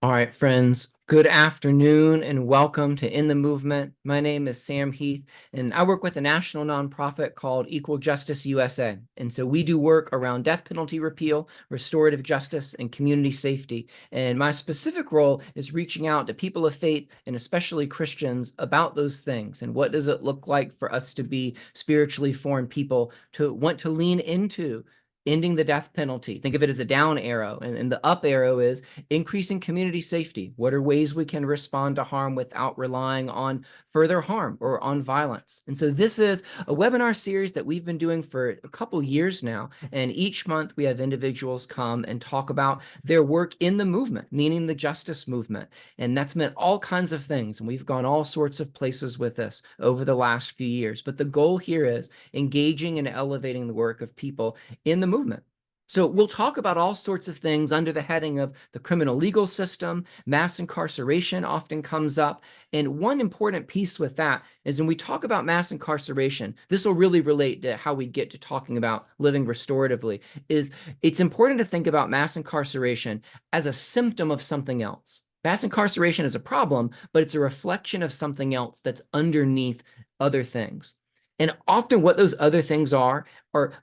All right, friends, good afternoon and welcome to In the Movement. My name is Sam Heath, and I work with a national nonprofit called Equal Justice USA. And so we do work around death penalty repeal, restorative justice, and community safety. And my specific role is reaching out to people of faith and especially Christians about those things. And what does it look like for us to be spiritually formed people to want to lean into ending the death penalty? Think of it as a down arrow, and the up arrow is increasing community safety. What are ways we can respond to harm without relying on further harm or on violence? And so this is a webinar series that we've been doing for a couple years now. And each month we have individuals come and talk about their work in the movement, meaning the justice movement. And that's meant all kinds of things. And we've gone all sorts of places with this over the last few years. But the goal here is engaging and elevating the work of people in the movement. So we'll talk about all sorts of things under the heading of the criminal legal system. Mass incarceration often comes up. And one important piece with that is when we talk about mass incarceration, this will really relate to how we get to talking about living restoratively, is it's important to think about mass incarceration as a symptom of something else. Mass incarceration is a problem, but it's a reflection of something else that's underneath other things. And often what those other things are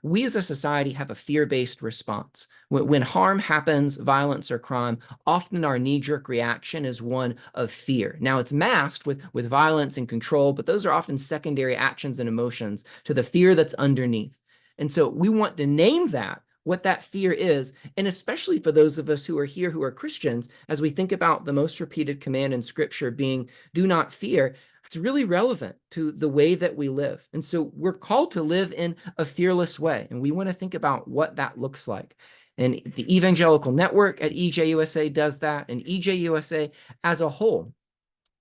we as a society have a fear-based response. When harm happens, violence or crime, often our knee-jerk reaction is one of fear. Now it's masked with violence and control, but those are often secondary actions and emotions to the fear that's underneath. And so we want to name that, what that fear is, and especially for those of us who are here who are Christians, as we think about the most repeated command in Scripture being, do not fear, it's really relevant to the way that we live. And so we're called to live in a fearless way. And we want to think about what that looks like. And the Evangelical Network at EJUSA does that, and EJUSA as a whole.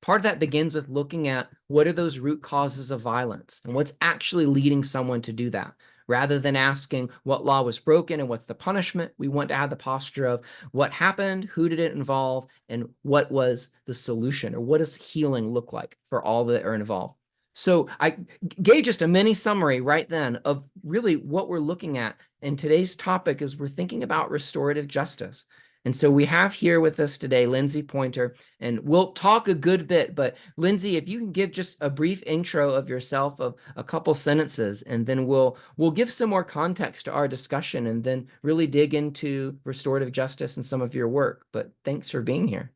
Part of that begins with looking at what are those root causes of violence and what's actually leading someone to do that. Rather than asking what law was broken and what's the punishment, we want to have the posture of what happened, who did it involve, and what was the solution, or what does healing look like for all that are involved. So I gave just a mini summary right then of really what we're looking at. And today's topic is we're thinking about restorative justice. And so we have here with us today Lindsey Pointer, and we'll talk a good bit, but Lindsey, if you can give just a brief intro of yourself of a couple sentences, and then we'll give some more context to our discussion and then really dig into restorative justice and some of your work. But thanks for being here.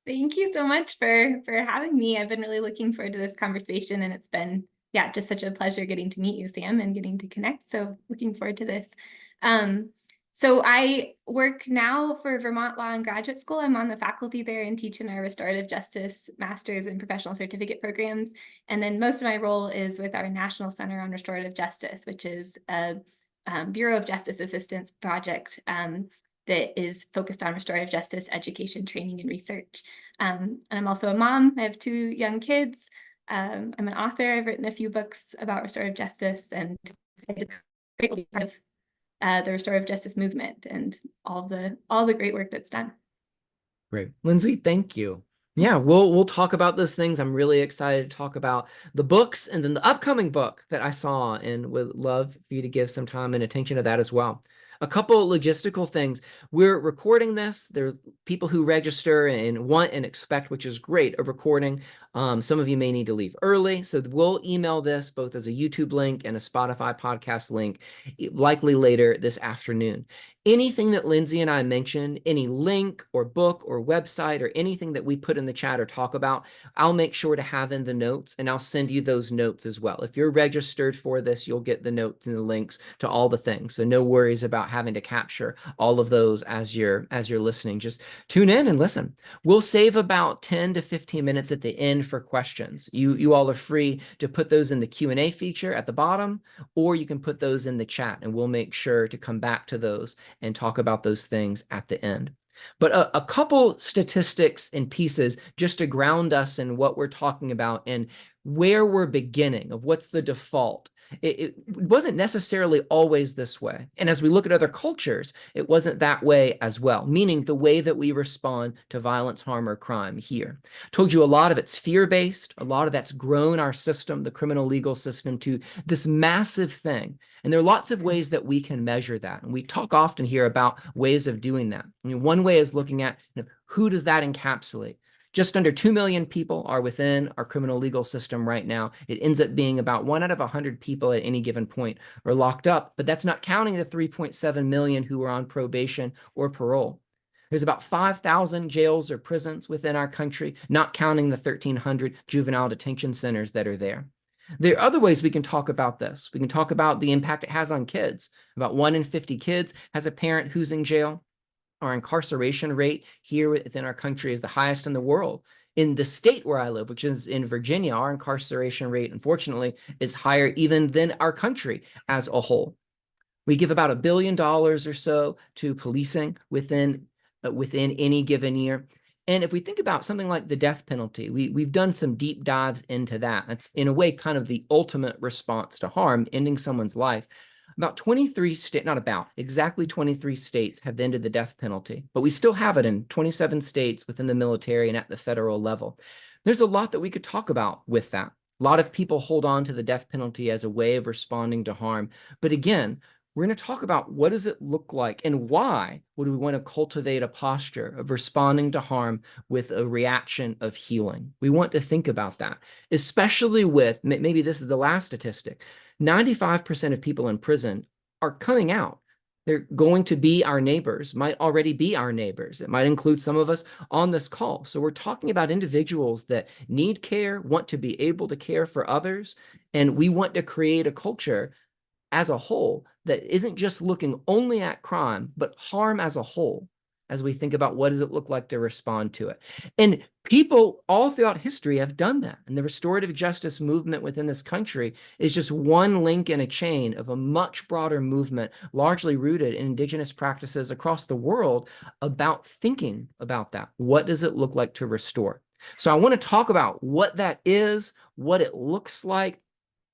Thank you so much for having me. I've been really looking forward to this conversation, and it's been, yeah, just such a pleasure getting to meet you, Sam, and getting to connect. So looking forward to this. Um, so I work now for Vermont Law in graduate school. I'm on the faculty there and teach in our restorative justice master's and professional certificate programs. And then most of my role is with our National Center on Restorative Justice, which is a Bureau of Justice Assistance project that is focused on restorative justice education, training, and research. And I'm also a mom. I have 2 young kids. I'm an author. I've written a few books about restorative justice, and I did great part of the restorative justice movement and all the great work that's done. Great. Lindsey, thank you. Yeah, we'll talk about those things. I'm really excited to talk about the books and then the upcoming book that I saw, and would love for you to give some time and attention to that as well. A couple logistical things. We're recording this. There are people who register and want and expect, which is great, a recording. Some of you may need to leave early, so we'll email this both as a YouTube link and a Spotify podcast link, likely later this afternoon. Anything that Lindsey and I mentioned, any link or book or website or anything that we put in the chat or talk about, I'll make sure to have in the notes, and I'll send you those notes as well. If you're registered for this, you'll get the notes and the links to all the things. So no worries about having to capture all of those as you're listening. Just tune in and listen. We'll save about 10 to 15 minutes at the end for questions. You all are free to put those in the Q&A feature at the bottom, or you can put those in the chat, and we'll make sure to come back to those and talk about those things at the end. But a couple statistics and pieces just to ground us in what we're talking about and where we're beginning of what's the default. It wasn't necessarily always this way. And as we look at other cultures, it wasn't that way as well, meaning the way that we respond to violence, harm, or crime here. I told you a lot of it's fear-based. A lot of that's grown our system, the criminal legal system, to this massive thing. And there are lots of ways that we can measure that. And we talk often here about ways of doing that. I mean, one way is looking at Who does that encapsulate? Just under 2 million people are within our criminal legal system right now. It ends up being about 1 out of 100 people at any given point are locked up, but that's not counting the 3.7 million who are on probation or parole. There's about 5,000 jails or prisons within our country, not counting the 1,300 juvenile detention centers that are there. There are other ways we can talk about this. We can talk about the impact it has on kids. About 1 in 50 kids has a parent who's in jail. Our incarceration rate here within our country is the highest in the world. In the state where I live, which is in Virginia, our incarceration rate, unfortunately, is higher even than our country as a whole. We give about $1 billion or so to policing within any given year. And if we think about something like the death penalty, we've done some deep dives into that. It's in a way kind of the ultimate response to harm, ending someone's life. About 23 states, not about, exactly 23 states have ended the death penalty, but we still have it in 27 states within the military and at the federal level. There's a lot that we could talk about with that. A lot of people hold on to the death penalty as a way of responding to harm. But again, we're going to talk about what does it look like and why would we want to cultivate a posture of responding to harm with a reaction of healing. We want to think about that, especially with, maybe this is the last statistic, 95% of people in prison are coming out. They're going to be our neighbors, might already be our neighbors. It might include some of us on this call. So we're talking about individuals that need care, want to be able to care for others, and we want to create a culture as a whole that isn't just looking only at crime, but harm as a whole, as we think about what does it look like to respond to it. And people all throughout history have done that. And the restorative justice movement within this country is just one link in a chain of a much broader movement, largely rooted in indigenous practices across the world about thinking about that. What does it look like to restore? So I want to talk about what that is, what it looks like,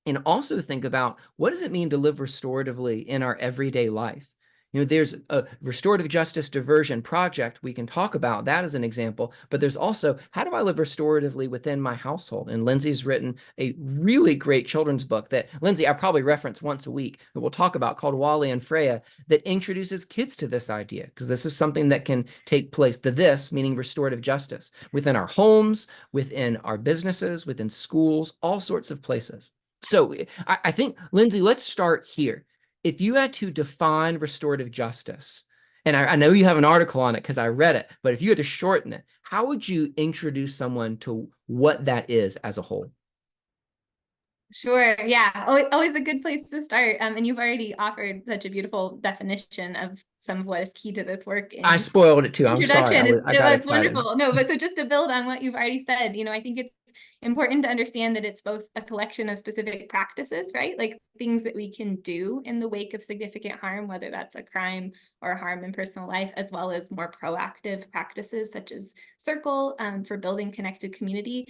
and also think about what does it mean to live restoratively in our everyday life. There's a restorative justice diversion project we can talk about that as an example, but there's also how do I live restoratively within my household? And Lindsey's written a really great children's book that, Lindsey, I probably reference once a week that we'll talk about, called Wally and Freya, that introduces kids to this idea, because this is something that can take place, meaning restorative justice, within our homes, within our businesses, within schools, all sorts of places. So I think, Lindsey, let's start here. If you had to define restorative justice, and I know you have an article on it because I read it, but if you had to shorten it, how would you introduce someone to what that is as a whole? Sure. Yeah. Always a good place to start. And you've already offered such a beautiful definition of some of what is key to this work I in spoiled it too. I'm sorry. introduction. I got It's excited. wonderful. No, but so just to build on what you've already said, I think it's important to understand that it's both a collection of specific practices, right? Like things that we can do in the wake of significant harm, whether that's a crime or harm in personal life, as well as more proactive practices such as Circle for building connected community.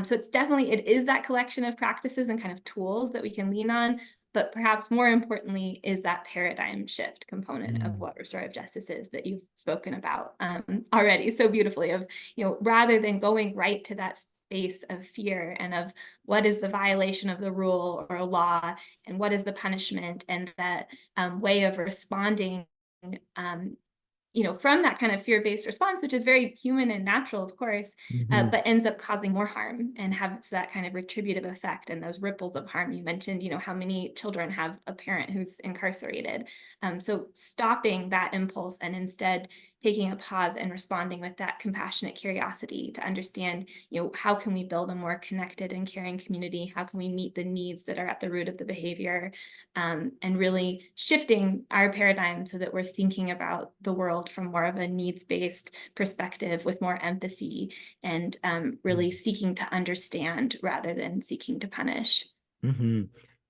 So it is that collection of practices and kind of tools that we can lean on, but perhaps more importantly is that paradigm shift component of what restorative justice is that you've spoken about already so beautifully of, rather than going right to that space of fear and of what is the violation of the rule or a law and what is the punishment, and that way of responding from that kind of fear-based response, which is very human and natural, of course, but ends up causing more harm and has that kind of retributive effect and those ripples of harm. You mentioned, how many children have a parent who's incarcerated. So stopping that impulse and instead taking a pause and responding with that compassionate curiosity to understand, how can we build a more connected and caring community? How can we meet the needs that are at the root of the behavior? And really shifting our paradigm so that we're thinking about the world from more of a needs-based perspective with more empathy and really seeking to understand rather than seeking to punish.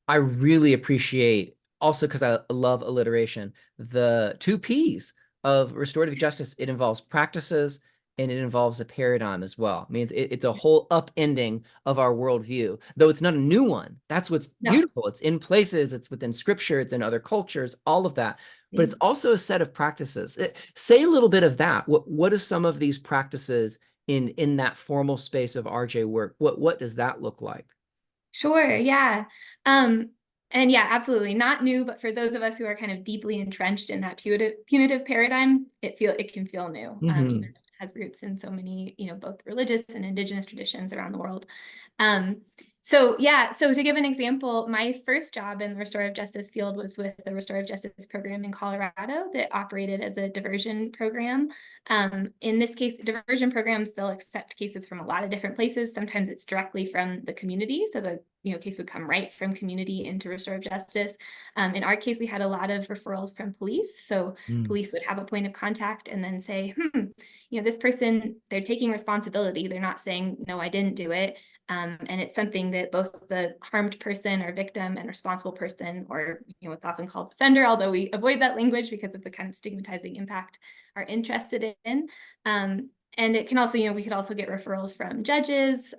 I really appreciate, also because I love alliteration, the 2 P's of restorative justice. It involves practices and it involves a paradigm as well. I mean, it's a whole upending of our worldview, though it's not a new one. That's what's No. beautiful. It's in places, it's within scripture, it's in other cultures, all of that. But it's also a set of practices. Say a little bit of that. What are some of these practices in that formal space of RJ work? What does that look like? Sure, yeah. And yeah, absolutely not new, but for those of us who are kind of deeply entrenched in that punitive paradigm, it can feel new. has roots in so many, both religious and indigenous traditions around the world. Um, so yeah, so to give an example, my first job in the restorative justice field was with the restorative justice program in Colorado that operated as a diversion program. In this case, diversion programs, they'll accept cases from a lot of different places. Sometimes it's directly from the community, so the case would come right from community into restorative justice. In our case, we had a lot of referrals from police. So police would have a point of contact and then say, this person, they're taking responsibility. They're not saying, no, I didn't do it. And it's something that both the harmed person or victim and responsible person, or what's often called offender, although we avoid that language because of the kind of stigmatizing impact, are interested in. And it can also, we could also get referrals from judges,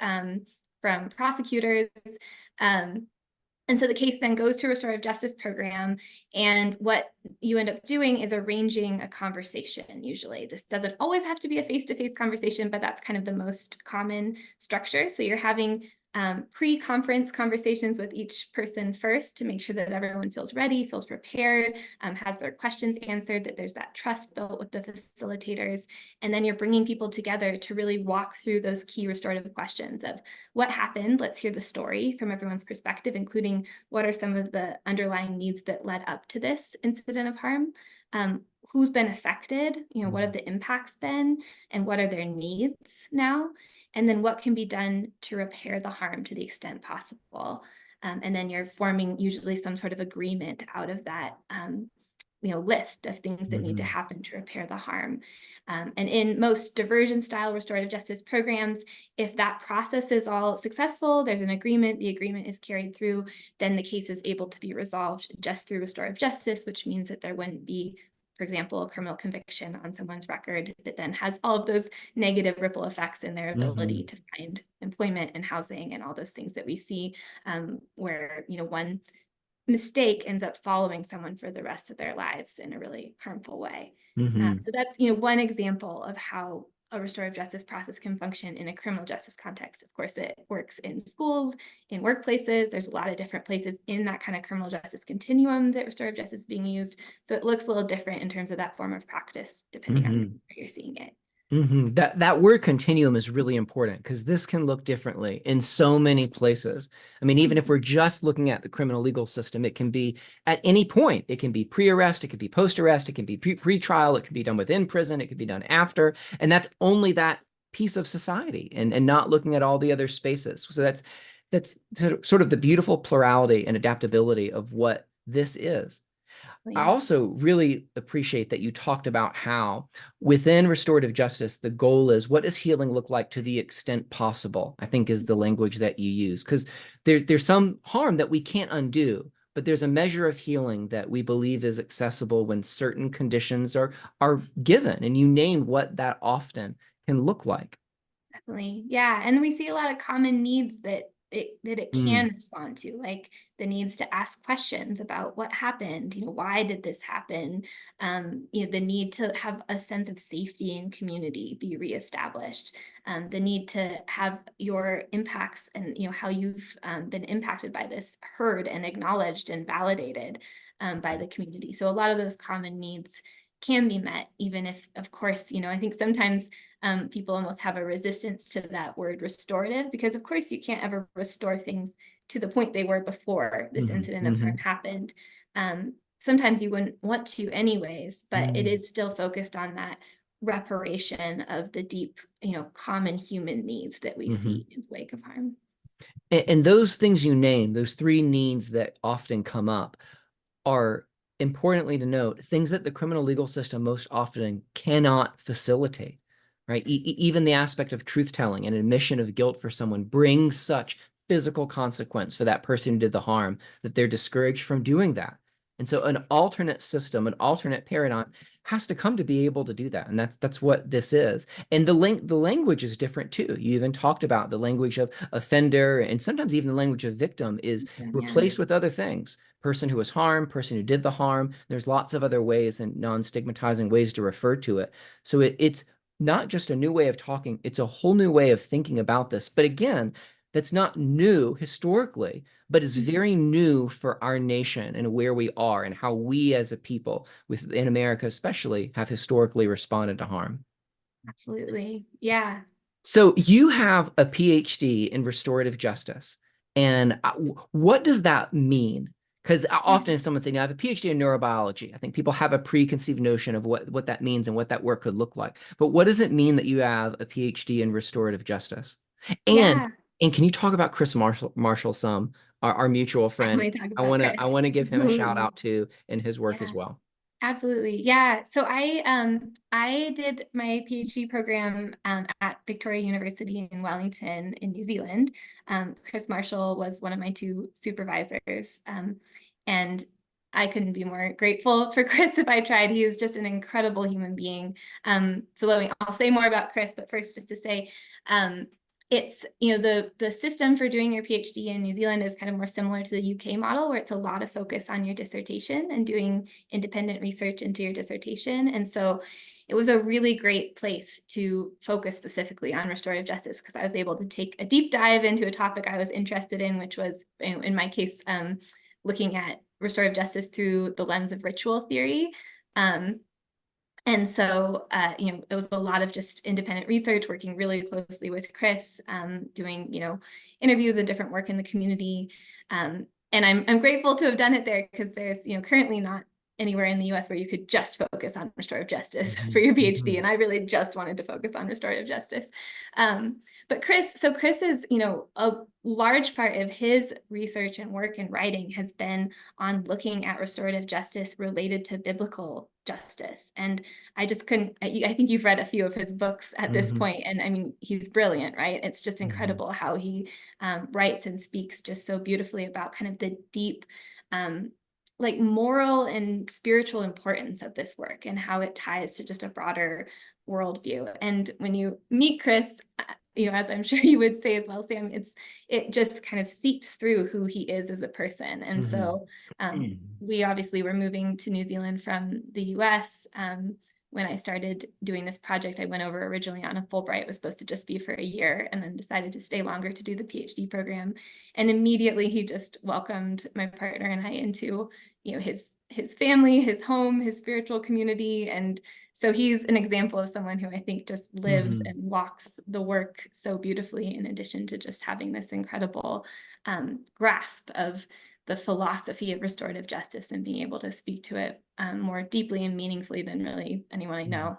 from prosecutors. And so the case then goes to a restorative justice program, and what you end up doing is arranging a conversation. Usually, this doesn't always have to be a face-to-face conversation, but that's kind of the most common structure. So you're having pre-conference conversations with each person first to make sure that everyone feels ready, feels prepared, has their questions answered, that there's that trust built with the facilitators. And then you're bringing people together to really walk through those key restorative questions of what happened. Let's hear the story from everyone's perspective, including what are some of the underlying needs that led up to this incident of harm. Who's been affected, what have the impacts been, and what are their needs now? And then what can be done to repair the harm to the extent possible. And then you're forming usually some sort of agreement out of that list of things that need to happen to repair the harm. And in most diversion style restorative justice programs, if that process is all successful, there's an agreement, the agreement is carried through, then the case is able to be resolved just through restorative justice, which means that there wouldn't be, for example, a criminal conviction on someone's record that then has all of those negative ripple effects in their ability to find employment and housing and all those things that we see, where one mistake ends up following someone for the rest of their lives in a really harmful way. So that's one example of how a restorative justice process can function in a criminal justice context. Of course, it works in schools, in workplaces. There's a lot of different places in that kind of criminal justice continuum that restorative justice is being used. So it looks a little different in terms of that form of practice, depending on where you're seeing it. That word continuum is really important because this can look differently in so many places. I mean, even if we're just looking at the criminal legal system, it can be at any point. It can be pre-arrest, it can be post-arrest, it can be pre-trial, it can be done within prison, it can be done after. And that's only that piece of society and not looking at all the other spaces. So that's sort of the beautiful plurality and adaptability of what this is. I also really appreciate that you talked about how within restorative justice, the goal is what does healing look like to the extent possible, I think is the language that you use, because there's some harm that we can't undo, but there's a measure of healing that we believe is accessible when certain conditions are given, and you name what that often can look like. Definitely. Yeah. And we see a lot of common needs that it can respond to, like the needs to ask questions about what happened, why did this happen? The need to have a sense of safety and community be reestablished, the need to have your impacts and how you've been impacted by this heard and acknowledged and validated by the community. So a lot of those common needs can be met, even if, of course, I think sometimes people almost have a resistance to that word restorative, because of course you can't ever restore things to the point they were before this incident of harm happened. Sometimes you wouldn't want to anyways, but it is still focused on that reparation of the deep, common human needs that we see in the wake of harm. And those things you name, those three needs that often come up, are importantly to note things that the criminal legal system most often cannot facilitate, right? Even the aspect of truth telling and admission of guilt for someone brings such physical consequence for that person who did the harm that they're discouraged from doing that. And so an alternate system, an alternate paradigm has to come to be able to do that. And that's what this is. And the language is different too. You even talked about the language of offender, and sometimes even the language of victim is replaced with other things. Person who was harmed, person who did the harm. There's lots of other ways and non-stigmatizing ways to refer to it. So it's not just a new way of talking, it's a whole new way of thinking about this. But again, that's not new historically, but it's very new for our nation and where we are and how we as a people within America especially have historically responded to harm. Absolutely. Yeah. So you have a PhD in restorative justice. And what does that mean? Because often someone say, "Now I have a PhD in neurobiology." I think people have a preconceived notion of what that means and what that work could look like. But what does it mean that you have a PhD in restorative justice? And Yeah. and can you talk about Chris Marshall some, our mutual friend? Definitely talk I about want to Chris. I want to give him a shout Absolutely. out too in his work as Yeah. well. Absolutely. Yeah. So I did my PhD program at Victoria University in Wellington in New Zealand. Chris Marshall was one of my two supervisors. And I couldn't be more grateful for Chris if I tried. He is just an incredible human being. I'll say more about Chris, but first just to say, it's, the system for doing your PhD in New Zealand is kind of more similar to the UK model, where it's a lot of focus on your dissertation and doing independent research into your dissertation. And so it was a really great place to focus specifically on restorative justice, because I was able to take a deep dive into a topic I was interested in, which was, in my case, looking at restorative justice through the lens of ritual theory. Um, and so, it was a lot of just independent research, working really closely with Chris, doing, interviews and different work in the community. And I'm grateful to have done it there, because there's, currently not anywhere in the US where you could just focus on restorative justice for Mhm, your PhD. mhm, And I really just wanted to focus on restorative justice. But Chris is, a large part of his research and work and writing has been on looking at restorative justice related to biblical justice. And I just couldn't, I think you've read a few of his books at this mhm, point, and I mean, he's brilliant, right? It's just mhm, incredible how he writes and speaks just so beautifully about kind of the deep, like moral and spiritual importance of this work and how it ties to just a broader worldview. And when you meet Chris, as I'm sure you would say as well, Sam, it just kind of seeps through who he is as a person. And mhm, so we obviously were moving to New Zealand from the US. When I started doing this project, I went over originally on a Fulbright. It was supposed to just be for a year, and then decided to stay longer to do the PhD program. And immediately he just welcomed my partner and I into, his family, his home, his spiritual community. And so he's an example of someone who I think just lives mhm, and walks the work so beautifully, in addition to just having this incredible grasp of the philosophy of restorative justice and being able to speak to it more deeply and meaningfully than really anyone I mhm, know.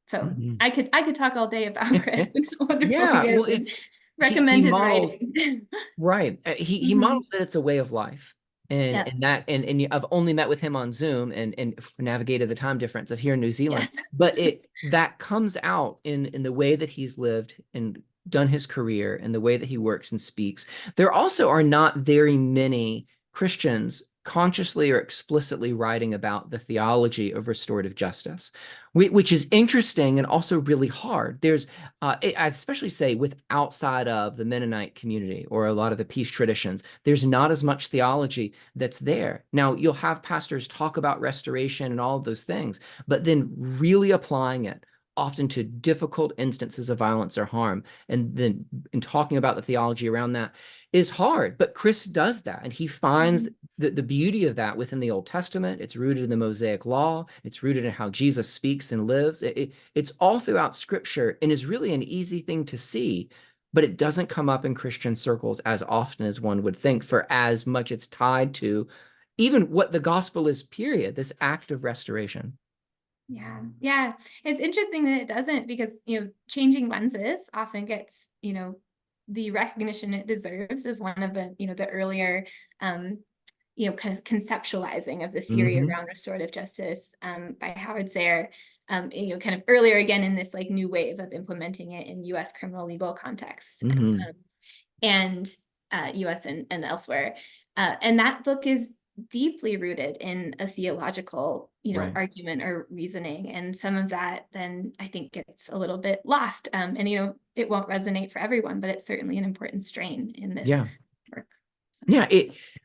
So mhm. I could talk all day about Chris and how wonderful Yeah, he is, well, and he recommend his models. writing. Right. He Mhm. models that it's a way of life. And Yep. I've only met with him on Zoom and navigated the time difference of here in New Zealand. Yes. But it that comes out in the way that he's lived and done his career and the way that he works and speaks. There also are not very many Christians consciously or explicitly writing about the theology of restorative justice, which is interesting and also really hard. I especially say with outside of the Mennonite community or a lot of the peace traditions, there's not as much theology that's there. Now, you'll have pastors talk about restoration and all of those things, but then really applying it often to difficult instances of violence or harm, and then in talking about the theology around that is hard. But Chris does that, and he finds Mhm. the beauty of that within the Old Testament. It's rooted in the Mosaic Law. It's rooted in how Jesus speaks and lives. It's all throughout Scripture and is really an easy thing to see, but it doesn't come up in Christian circles as often as one would think, for as much it's tied to even what the gospel is, period, this act of restoration. Yeah. Yeah. It's interesting that it doesn't, because, changing lenses often gets, the recognition it deserves, as one of the, the earlier, um, kind of conceptualizing of the theory Hmm. around restorative justice, by Howard Zehr, kind of earlier again in this like new wave of implementing it in US criminal legal contexts, Hmm. um, and US and elsewhere. And that book is deeply rooted in a theological, Right. argument or reasoning. And some of that then I think gets a little bit lost. And, it won't resonate for everyone, but it's certainly an important strain in this Yeah. work. So, Yeah,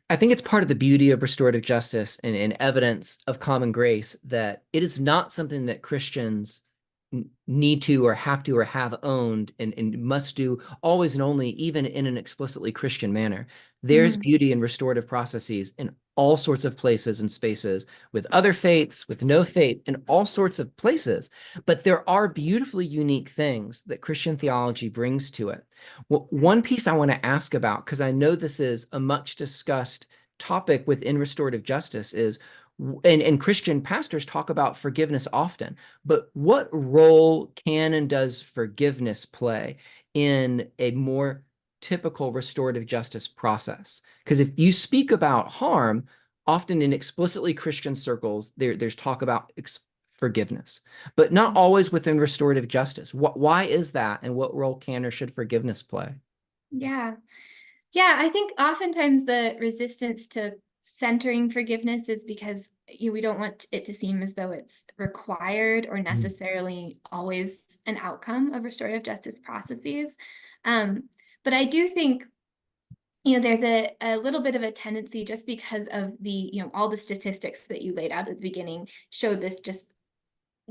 I think it's part of the beauty of restorative justice and evidence of common grace that it is not something that Christians need to or have to or have owned and must do always and only, even in an explicitly Christian manner. There's Mhm. beauty in restorative processes in all sorts of places and spaces, with other faiths, with no faith, in all sorts of places. But there are beautifully unique things that Christian theology brings to it. Well, one piece I want to ask about, because I know this is a much discussed topic within restorative justice, is and Christian pastors talk about forgiveness often, but what role can and does forgiveness play in a more typical restorative justice process? Because if you speak about harm, often in explicitly Christian circles, there's talk about forgiveness, but not always within restorative justice. Why is that, and what role can or should forgiveness play? Yeah. Yeah, I think oftentimes the resistance to centering forgiveness is because we don't want it to seem as though it's required or Mm. necessarily always an outcome of restorative justice processes. Um, but I do think there's a little bit of a tendency, just because of the all the statistics that you laid out at the beginning showed this just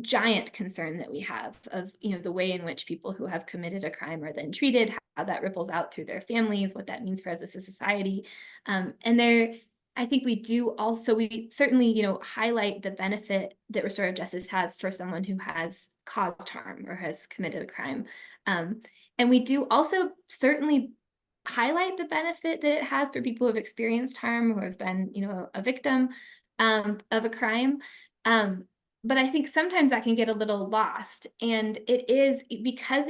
giant concern that we have of the way in which people who have committed a crime are then treated, how that ripples out through their families, what that means for us as a society. And there, I think we certainly highlight the benefit that restorative justice has for someone who has caused harm or has committed a crime. Um, and we do also certainly highlight the benefit that it has for people who have experienced harm, who have been a victim of a crime. um, but I think sometimes that can get a little lost. And it is because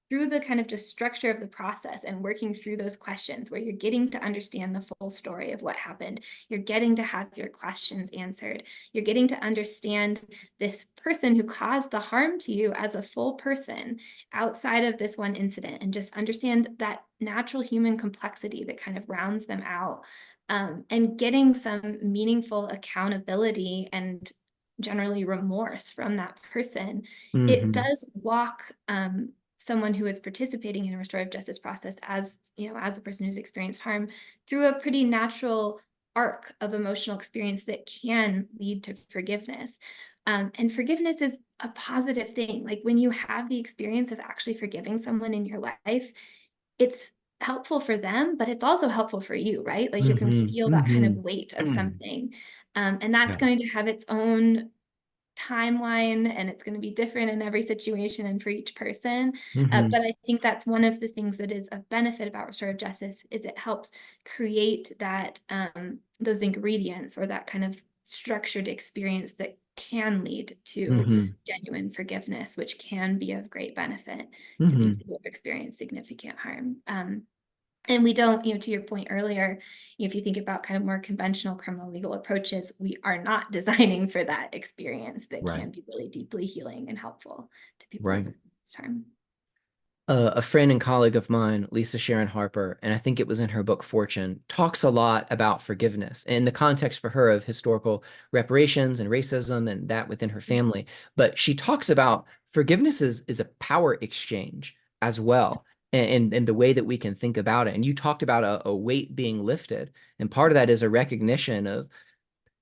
through the kind of just structure of the process and working through those questions where you're getting to understand the full story of what happened, you're getting to have your questions answered, you're getting to understand this person who caused the harm to you as a full person outside of this one incident, and just understand that natural human complexity that kind of rounds them out. And getting some meaningful accountability and generally remorse from that person, it Hmm. does walk someone who is participating in a restorative justice process, as the person who's experienced harm, through a pretty natural arc of emotional experience that can lead to forgiveness. And forgiveness is a positive thing. Like when you have the experience of actually forgiving someone in your life, it's helpful for them, but it's also helpful for you, right? Like you can Hmm. feel that kind of Hmm. weight of something. And that's Yeah. going to have its own timeline, and it's going to be different in every situation and for each person. Hmm. But I think that's one of the things that is of benefit about restorative justice, is it helps create that those ingredients, or that kind of structured experience that can lead to Hmm. genuine forgiveness, which can be of great benefit to Hmm. people who have experienced significant harm. And we don't, to your point earlier, if you think about kind of more conventional criminal legal approaches, we are not designing for that experience that Right. can be really deeply healing and helpful to people Right. with this harm. A friend and colleague of mine, Lisa Sharon Harper, and I think it was in her book Fortune, talks a lot about forgiveness in the context for her of historical reparations and racism and that within her family. But she talks about forgiveness is a power exchange as well, and the way that we can think about it. And you talked about a weight being lifted, and part of that is a recognition of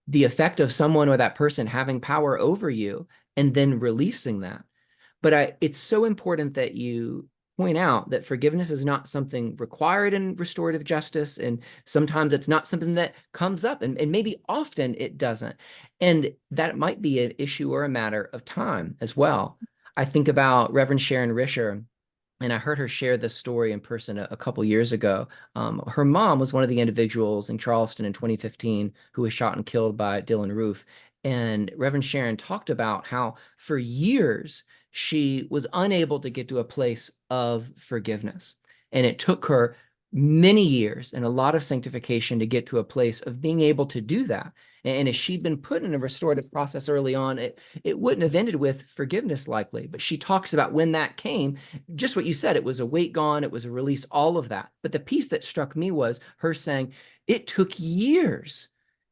the effect of someone or that person having power over you, and then releasing that. But it's so important that you point out that forgiveness is not something required in restorative justice. And sometimes it's not something that comes up, and maybe often it doesn't. And that might be an issue or a matter of time as well. I think about Reverend Sharon Risher, and I heard her share this story in person a couple years ago. Her mom was one of the individuals in Charleston in 2015 who was shot and killed by Dylan Roof. And Reverend Sharon talked about how for years she was unable to get to a place of forgiveness. And it took her many years and a lot of sanctification to get to a place of being able to do that. And if she'd been put in a restorative process early on, it wouldn't have ended with forgiveness likely. But she talks about when that came, just what you said, it was a weight gone, it was a release, all of that. But the piece that struck me was her saying it took years.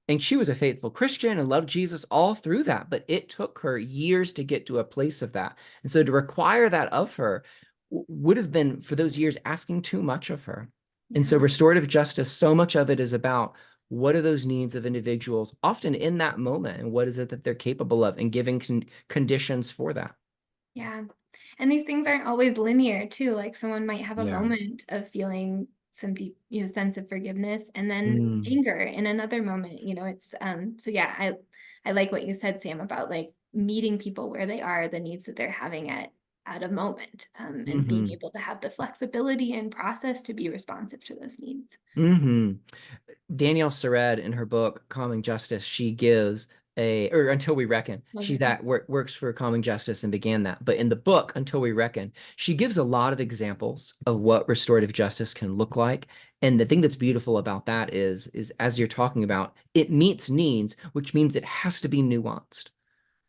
And she was a faithful Christian and loved Jesus all through that. But it took her years to get to a place of that. And so to require that of her would have been, for those years, asking too much of her. And so Yeah. restorative justice, so much of it is about what are those needs of individuals often in that moment, and what is it that they're capable of, and giving conditions for that. Yeah. And these things aren't always linear too. Like someone might have a Yeah. moment of feeling some deep, sense of forgiveness and then Mm, anger in another moment. It's so yeah, I like what you said, Sam, about like meeting people where they are, the needs that they're having at a moment, and being hmm able to have the flexibility and process to be responsive to those needs. hmm Danielle Sered in her book Calming Justice, she gives or Until We Reckon. She's Wonderful. that works for Calming Justice and began that. But in the book Until We Reckon, she gives a lot of examples of what restorative justice can look like. And the thing that's beautiful about that is as you're talking about, it meets needs, which means it has to be nuanced,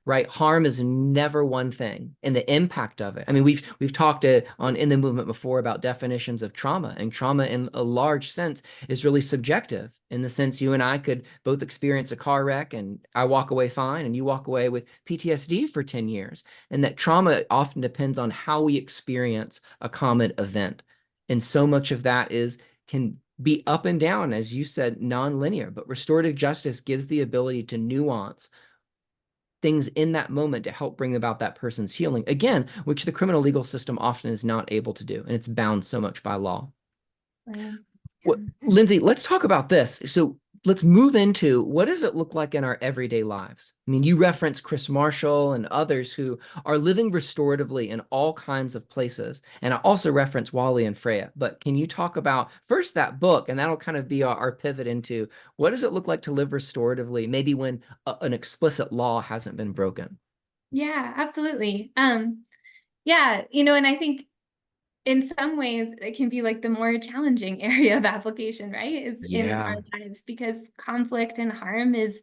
right? Harm is never one thing, and the impact of it. I mean, we've talked on in the movement before about definitions of trauma, and trauma in a large sense is really subjective. In the sense, you and I could both experience a car wreck, and I walk away fine, and you walk away with PTSD for 10 years. And that trauma often depends on how we experience a common event, and so much of that is can be up and down, as you said, non-linear. But restorative justice gives the ability to nuance things in that moment to help bring about that person's healing, again, which the criminal legal system often is not able to do, and it's bound so much by law. Right. What, Yeah. Lindsey, let's talk about this. So let's move into what does it look like in our everyday lives? I mean, you reference Chris Marshall and others who are living restoratively in all kinds of places. And I also reference Wally and Freya. But can you talk about first that book, and that'll kind of be our pivot into what does it look like to live restoratively, maybe when an explicit law hasn't been broken? Yeah, absolutely. Yeah, and I think in some ways it can be like the more challenging area of application, right? Is in our Yeah. lives because conflict and harm is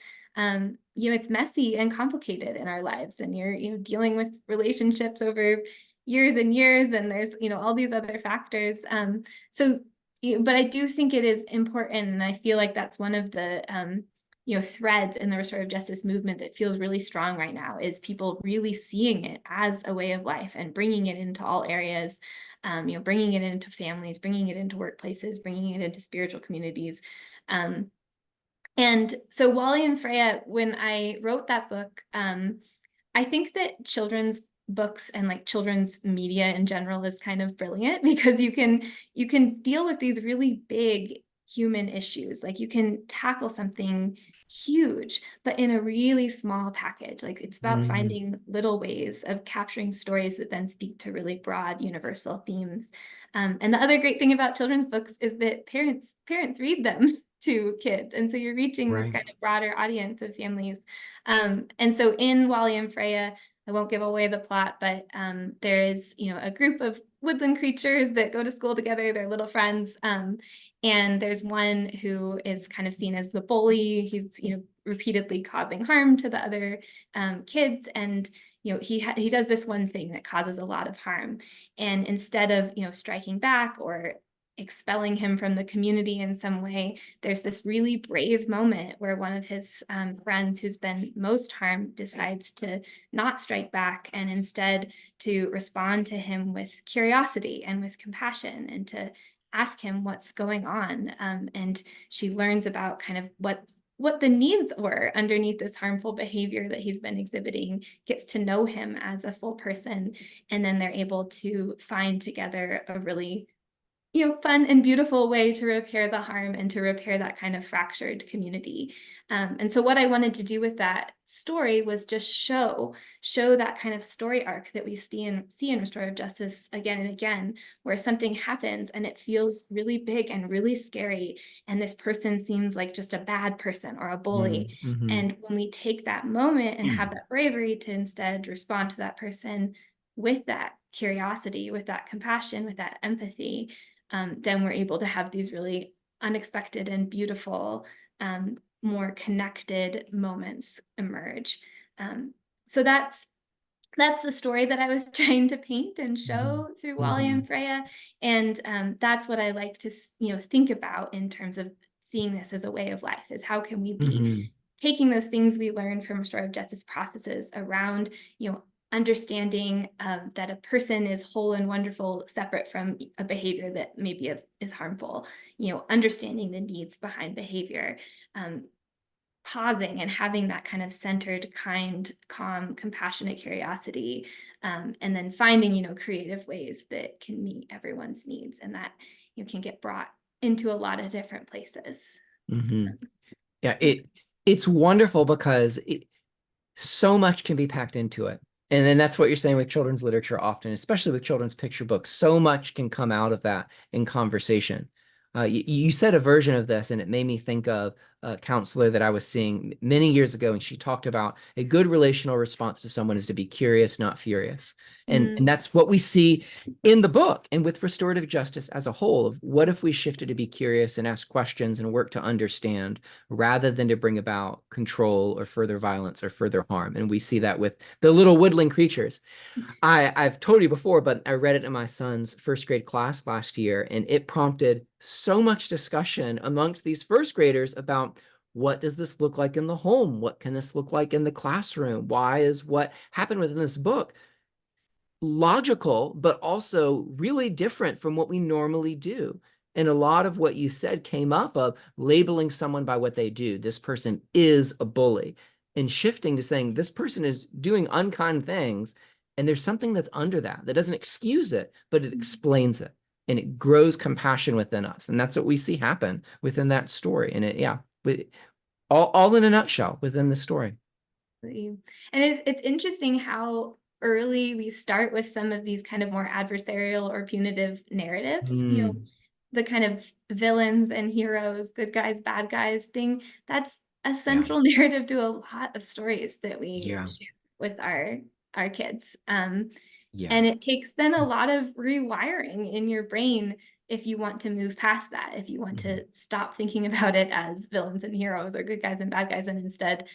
it's messy and complicated in our lives. And you're dealing with relationships over years and years, and there's all these other factors. So but I do think it is important, and I feel like that's one of the threads in the restorative justice movement that feels really strong right now is people really seeing it as a way of life and bringing it into all areas, bringing it into families, bringing it into workplaces, bringing it into spiritual communities. Um, and so Wally and Freya, when I wrote that book, I think that children's books and like children's media in general is kind of brilliant because you can deal with these really big human issues. Like you can tackle something huge, but in a really small package. Like it's about Mm, finding little ways of capturing stories that then speak to really broad universal themes. And the other great thing about children's books is that parents read them to kids, and so you're reaching this right. kind of broader audience of families. And so in Wally and Freya, I won't give away the plot, but there is, a group of woodland creatures that go to school together. They're little friends. And there's one who is kind of seen as the bully. He's, repeatedly causing harm to the other kids. And, he does this one thing that causes a lot of harm. And instead of, striking back or expelling him from the community in some way, there's this really brave moment where one of his friends who's been most harmed decides to not strike back and instead to respond to him with curiosity and with compassion and to ask him what's going on. And she learns about kind of what the needs were underneath this harmful behavior that he's been exhibiting, gets to know him as a full person, and then they're able to find together a really fun and beautiful way to repair the harm and to repair that kind of fractured community. And so what I wanted to do with that story was just show that kind of story arc that we see in restorative justice again and again, where something happens and it feels really big and really scary, and this person seems like just a bad person or a bully. Mm, hmm And when we take that moment and have that bravery to instead respond to that person with that curiosity, with that compassion, with that empathy, then we're able to have these really unexpected and beautiful, more connected moments emerge. So that's the story that I was trying to paint and hmm show through Wally hmm and Freya, and that's what I like to think about in terms of seeing this as a way of life. Is how can we be hmm taking those things we learned from restorative justice processes around, understanding that a person is whole and wonderful, separate from a behavior that maybe is harmful, understanding the needs behind behavior, um, pausing and having that kind of centered, kind, calm, compassionate curiosity, and then finding, creative ways that can meet everyone's needs and that you can get brought into a lot of different places. Hmm. Yeah, Yeah. it's wonderful because so much can be packed into it. And then that's what you're saying with children's literature often, especially with children's picture books. So much can come out of that in conversation. You said a version of this, and it made me think of a counselor that I was seeing many years ago, and she talked about a good relational response to someone is to be curious, not furious. And Mm, that's what we see in the book and with restorative justice as a whole of what if we shifted to be curious and ask questions and work to understand rather than to bring about control or further violence or further harm. And we see that with the little woodland creatures. I've told you before, but I read it in my son's first grade class last year, and it prompted so much discussion amongst these first graders about what does this look like in the home? What can this look like in the classroom? Why is what happened within this book logical, but also really different from what we normally do? And a lot of what you said came up of labeling someone by what they do. This person is a bully, and shifting to saying this person is doing unkind things. And there's something that's under that that doesn't excuse it, but it explains it and it grows compassion within us. And that's what we see happen within that story. And yeah, all in a nutshell within the story. absolutely. And it's interesting how early we start with some of these kind of more adversarial or punitive narratives. Mm, The kind of villains and heroes, good guys, bad guys thing, that's a yeah, central narrative to a lot of stories that we yeah, share with our kids. yeah. And it takes then a lot of rewiring in your brain if you want to move past that, if you want Mhm, to stop thinking about it as villains and heroes or good guys and bad guys, and instead,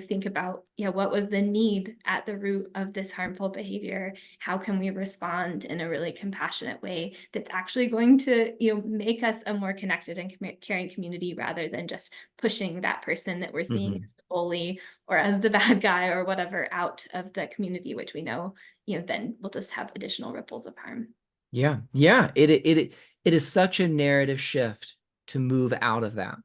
think about, what was the need at the root of this harmful behavior? How can we respond in a really compassionate way that's actually going to, make us a more connected and caring community rather than just pushing that person that we're seeing mhm. as the bully or as the bad guy or whatever out of the community, which we know then we'll just have additional ripples of harm. Yeah, yeah. It is such a narrative shift to move out of that.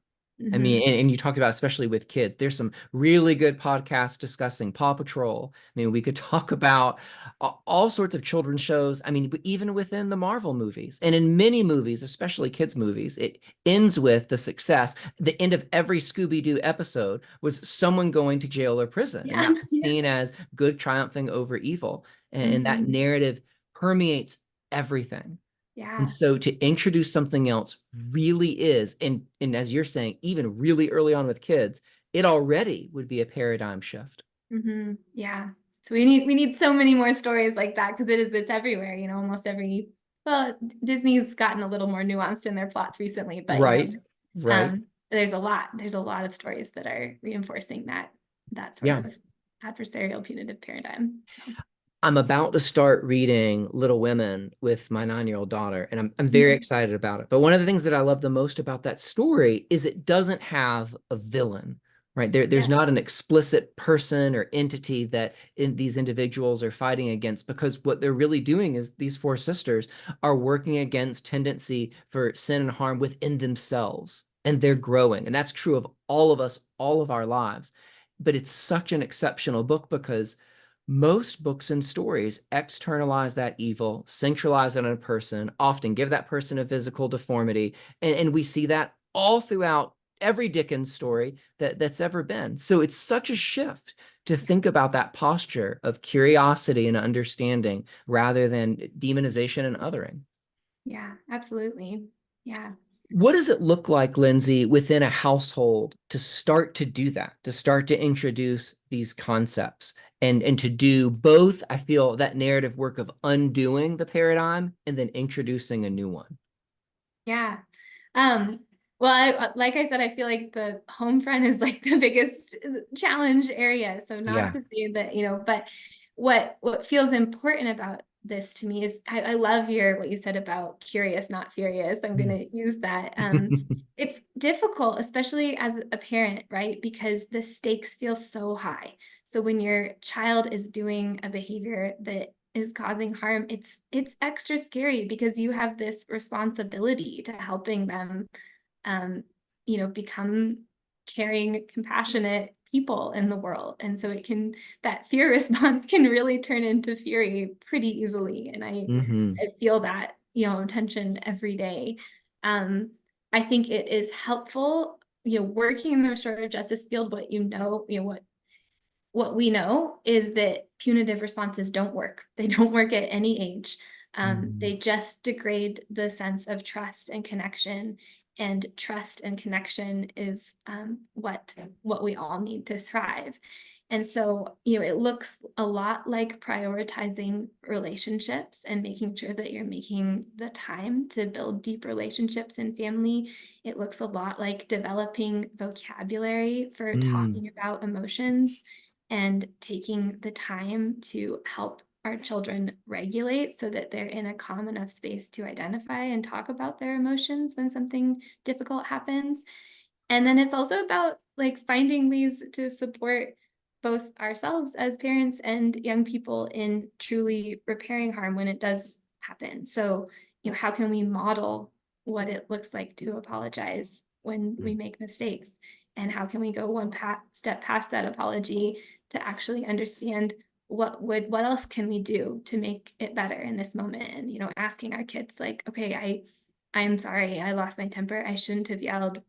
I mean, Hmm. and you talked about especially with kids. There's some really good podcasts discussing Paw Patrol. I mean, we could talk about all sorts of children's shows. I mean, but even within the Marvel movies and in many movies, especially kids' movies, it ends with the success. The end of every Scooby-Doo episode was someone going to jail or prison, and Yeah. that was Yeah. seen as good triumphing over evil. And that Hmm. narrative permeates everything. And Yeah. so to introduce something else really is, and as you're saying, even really early on with kids, it already would be a paradigm shift. Hmm. Yeah. So we need so many more stories like that because it's everywhere, almost every, well, Disney's gotten a little more nuanced in their plots recently, but Right. Right. there's a lot of stories that are reinforcing that sort Yeah. of adversarial punitive paradigm. So I'm about to start reading Little Women with my 9-year-old daughter, and I'm very mhm. excited about it. But one of the things that I love the most about that story is it doesn't have a villain, right? There's Yeah. not an explicit person or entity that these individuals are fighting against, because what they're really doing is these four sisters are working against tendency for sin and harm within themselves, and they're growing. And that's true of all of us, all of our lives. But it's such an exceptional book because most books and stories externalize that evil, centralize it on a person, often give that person a physical deformity. And we see that all throughout every Dickens story that's ever been. So it's such a shift to think about that posture of curiosity and understanding rather than demonization and othering. Yeah, absolutely. Yeah. What does it look like, Lindsey, within a household to start to do that, to start to introduce these concepts and to do both? I feel that narrative work of undoing the paradigm and then introducing a new one. Yeah. Um, well, like I said, I feel like the home front is like the biggest challenge area. So not Yeah. to say that, but what feels important about this to me is I love what you said about curious, not furious. I'm going to use that. It's difficult, especially as a parent, right? Because the stakes feel so high. So when your child is doing a behavior that is causing harm, it's extra scary because you have this responsibility to helping them, um, become caring, compassionate people in the world. And so that fear response can really turn into fury pretty easily. And Mm-hmm. I feel that, tension every day. I think it is helpful, working in the restorative justice field, what we know is that punitive responses don't work. They don't work at any age. Mm-hmm. They just degrade the sense of trust and connection. And trust and connection is what we all need to thrive. And so, it looks a lot like prioritizing relationships and making sure that you're making the time to build deep relationships in family. It looks a lot like developing vocabulary for Mm-hmm. talking about emotions and taking the time to help our children regulate so that they're in a calm enough space to identify and talk about their emotions when something difficult happens. And then it's also about like finding ways to support both ourselves as parents and young people in truly repairing harm when it does happen. So, how can we model what it looks like to apologize when we make mistakes? And how can we go one step past that apology to actually understand what else can we do to make it better in this moment? And, asking our kids like, okay, I'm sorry, I lost my temper. I shouldn't have yelled.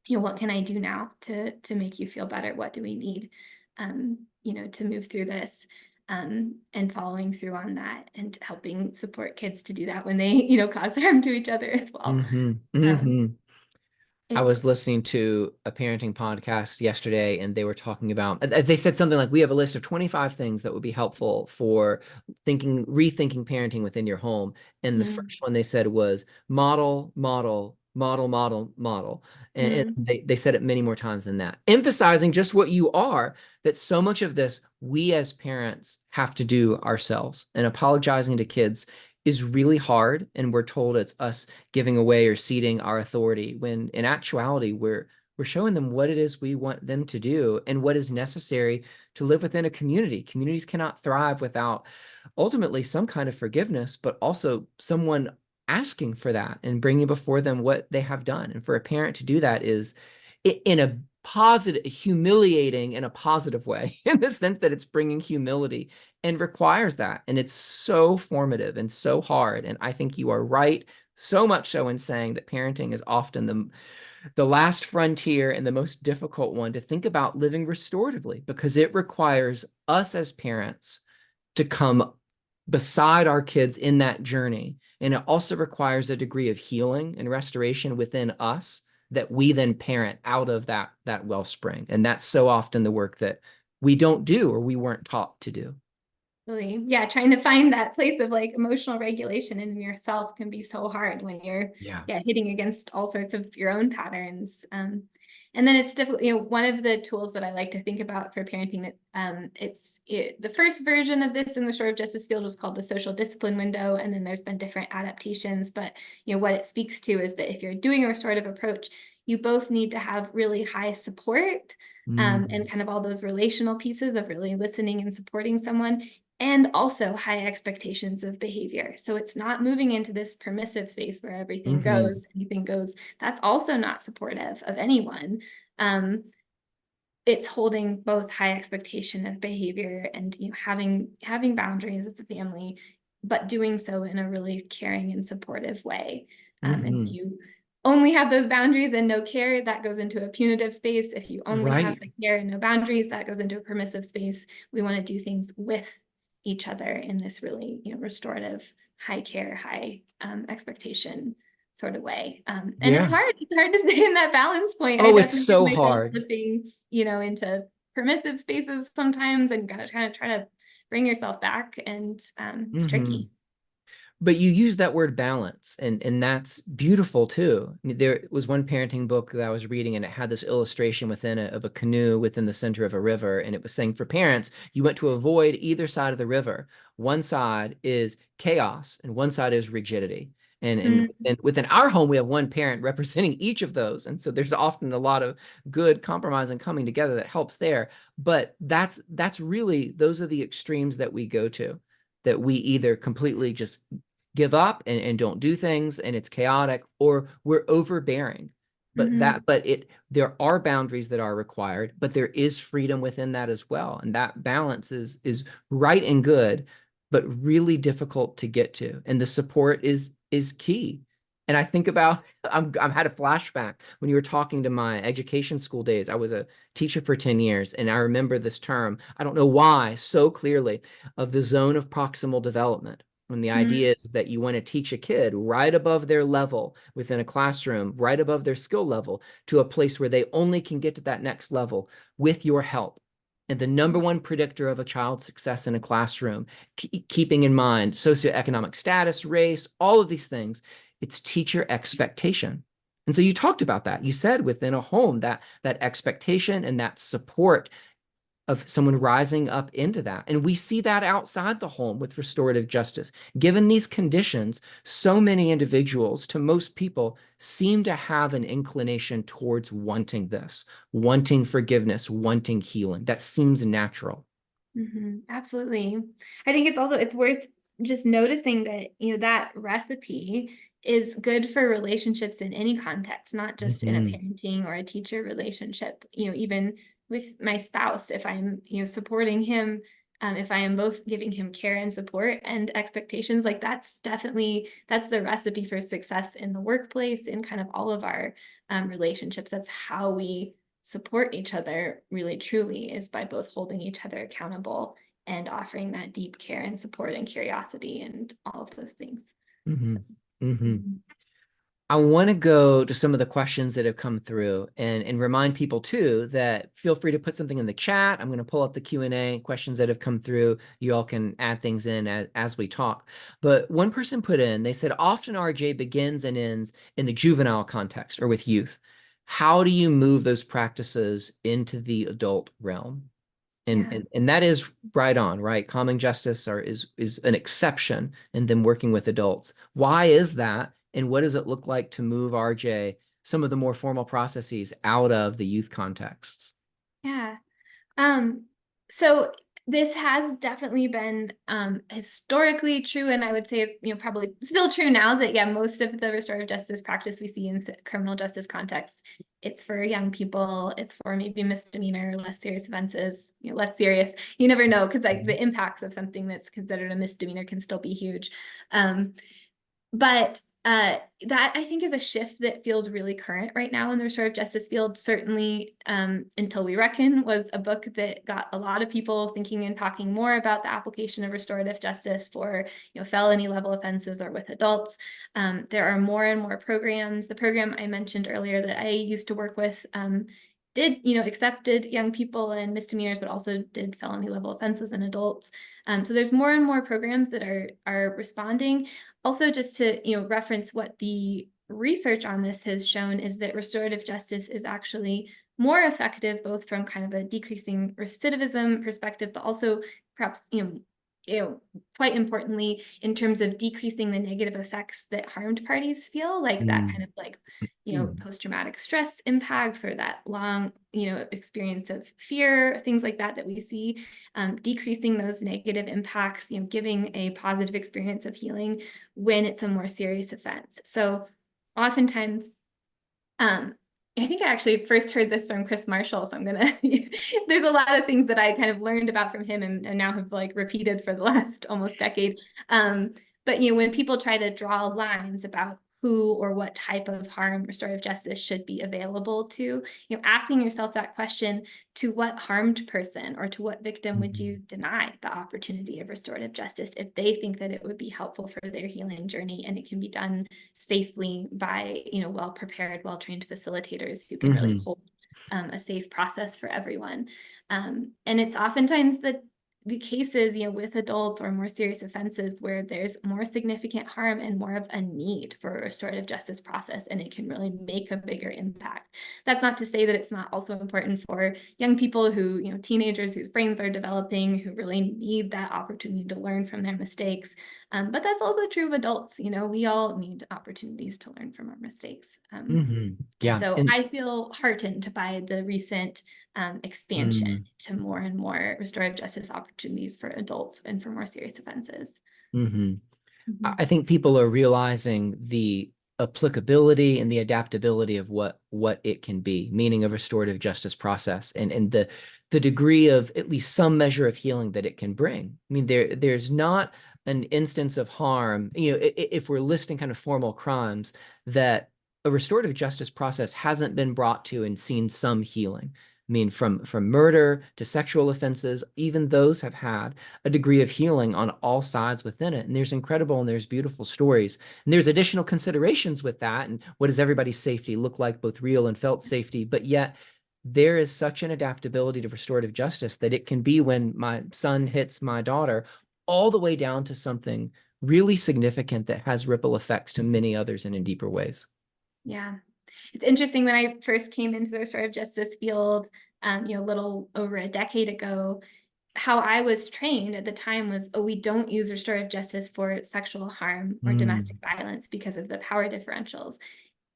What can I do now to make you feel better? What do we need, to move through this? And following through on that and helping support kids to do that when they, cause harm to each other as well. Mm-hmm. Um, Mm-hmm. I was it's listening to a parenting podcast yesterday, and they were talking about, they said something like, we have a list of 25 things that would be helpful for rethinking parenting within your home. And the mm, first one they said was model, model, model, model, model. And mm, they said it many more times than that, emphasizing just what you are, that so much of this we as parents have to do ourselves. And apologizing to kids is really hard. And we're told it's us giving away or ceding our authority, when in actuality we're showing them what it is we want them to do and what is necessary to live within a community. Communities cannot thrive without ultimately some kind of forgiveness, but also someone asking for that and bringing before them what they have done. And for a parent to do that is in a positive, humiliating in a positive way, in the sense that it's bringing humility and requires that. And it's so formative and so hard. And I think you are right, so much so, in saying that parenting is often the last frontier and the most difficult one to think about living restoratively, because it requires us as parents to come beside our kids in that journey. And it also requires a degree of healing and restoration within us that we then parent out of that wellspring. And that's so often the work that we don't do or we weren't taught to do. really, yeah, trying to find that place of like emotional regulation in yourself can be so hard when you're, Yeah. yeah, hitting against all sorts of your own patterns. And then it's difficult, one of the tools that I like to think about for parenting that the first version of this in the restorative justice field was called the social discipline window. And then there's been different adaptations, but what it speaks to is that if you're doing a restorative approach, you both need to have really high support, and Mm. kind of all those relational pieces of really listening and supporting someone, and also high expectations of behavior. So it's not moving into this permissive space where everything Mm-hmm. goes, anything goes. That's also not supportive of anyone. Um, it's holding both high expectation of behavior and having boundaries as a family, but doing so in a really caring and supportive way. And if Mm-hmm. you only have those boundaries and no care, that goes into a punitive space. If you only have Right. the care and no boundaries, that goes into a permissive space. We want to do things with each other in this really, restorative, high care, high expectation sort of way. And it's Yeah. hard. It's hard to stay in that balance point. I Oh, it's definitely so find myself hard. slipping, into permissive spaces sometimes, and gotta try to bring yourself back. And it's Mm-hmm. tricky. But you use that word balance, and that's beautiful too. There was one parenting book that I was reading, and it had this illustration within it of a canoe within the center of a river, and it was saying for parents, you want to avoid either side of the river. One side is chaos, and one side is rigidity. And Mm, within our home, we have one parent representing each of those, and so there's often a lot of good compromise and coming together that helps there. But that's really, those are the extremes that we go to, that we either completely just give up and don't do things and it's chaotic, or we're overbearing but Mhm. there are boundaries that are required, but there is freedom within that as well. And that balance is right and good, but really difficult to get to. And the support is key. And I think about, I'm had a flashback when you were talking to my education school days. I was a teacher for 10 years, and I remember this term, I don't know why, so clearly, of the zone of proximal development. And the Mm. idea is that you want to teach a kid right above their level within a classroom, right above their skill level, to a place where they only can get to that next level with your help. And the number one predictor of a child's success in a classroom, keeping in mind socioeconomic status, race, all of these things, it's teacher expectation. And so you talked about that. You said within a home that expectation and that support of someone rising up into that. And we see that outside the home with restorative justice. Given these conditions, so many individuals, to most people, seem to have an inclination towards wanting this, wanting forgiveness, wanting healing. That seems natural. Absolutely. I think it's worth just noticing that, that recipe is good for relationships in any context, not just in a Mhm. parenting or a teacher relationship. Even with my spouse, if I'm, supporting him, if I am both giving him care and support and expectations, like that's the recipe for success in the workplace, in kind of all of our relationships. That's how we support each other really truly, is by both holding each other accountable and offering that deep care and support and curiosity and all of those things. So, Mhm. Mhm. mhm. I want to go to some of the questions that have come through and remind people too that feel free to put something in the chat. I'm going to pull up the Q&A questions that have come through. You all can add things in as we talk. But one person put in, they said, often RJ begins and ends in the juvenile context or with youth. How do you move those practices into the adult realm? And, Yeah. and and that is right on, right? Calming justice is an exception in them working with adults. Why is that? And what does it look like to move RJ some of the more formal processes out of the youth contexts? Yeah. Um, so this has definitely been historically true, and I would say it's, probably still true now, that yeah, most of the restorative justice practice we see in criminal justice contexts, it's for young people, it's for maybe misdemeanor, less serious offenses, less serious. You never know, because like the impacts of something that's considered a misdemeanor can still be huge. Um, but that, I think, is a shift that feels really current right now in the restorative justice field. Certainly, Until We Reckon was a book that got a lot of people thinking and talking more about the application of restorative justice for, felony level offenses or with adults. There are more and more programs. The program I mentioned earlier that I used to work with did, accepted young people and misdemeanors, but also did felony level offenses in adults. So there's more and more programs that are responding. Also, just to, reference what the research on this has shown, is that restorative justice is actually more effective, both from kind of a decreasing recidivism perspective, but also perhaps, quite importantly, in terms of decreasing the negative effects that harmed parties feel, like that kind Mm. of like, Mm. post-traumatic stress impacts, or that long, experience of fear, things like that we see, decreasing those negative impacts, giving a positive experience of healing when it's a more serious offense. So oftentimes, um, I think I actually first heard this from Chris Marshall. So I'm gonna, there's a lot of things that I kind of learned about from him, and now have like repeated for the last almost decade. But when people try to draw lines about who or what type of harm restorative justice should be available to, asking yourself that question: to what harmed person or to what victim would you Mhm. deny the opportunity of restorative justice if they think that it would be helpful for their healing journey, and it can be done safely by, well prepared, well trained facilitators who can really Mhm. hold a safe process for everyone. And it's oftentimes the cases, with adults or more serious offenses, where there's more significant harm and more of a need for a restorative justice process, and it can really make a bigger impact. That's not to say that it's not also important for young people who, teenagers whose brains are developing, who really need that opportunity to learn from their mistakes. But that's also true of adults. We all need opportunities to learn from our mistakes. Mhm. And Yeah. so And I feel heartened by the recent expansion mm, to more and more restorative justice opportunities for adults and for more serious offenses. mhm. I Mhm. think people are realizing the applicability and the adaptability of what it can be, meaning a restorative justice process, and the degree of at least some measure of healing that it can bring. I mean, there's not an instance of harm, if we're listing kind of formal crimes, that a restorative justice process hasn't been brought to and seen some healing. I mean, from murder to sexual offenses, even those have had a degree of healing on all sides within it. And there's incredible and there's beautiful stories. And there's additional considerations with that. And what does everybody's safety look like, both real and felt safety? But yet, there is such an adaptability to restorative justice that it can be when my son hits my daughter, all the way down to something really significant that has ripple effects to many others and in deeper ways. Yeah. It's interesting, when I first came into the restorative justice field, a little over a decade ago, how I was trained at the time was, oh, we don't use restorative justice for sexual harm or domestic violence because of the power differentials.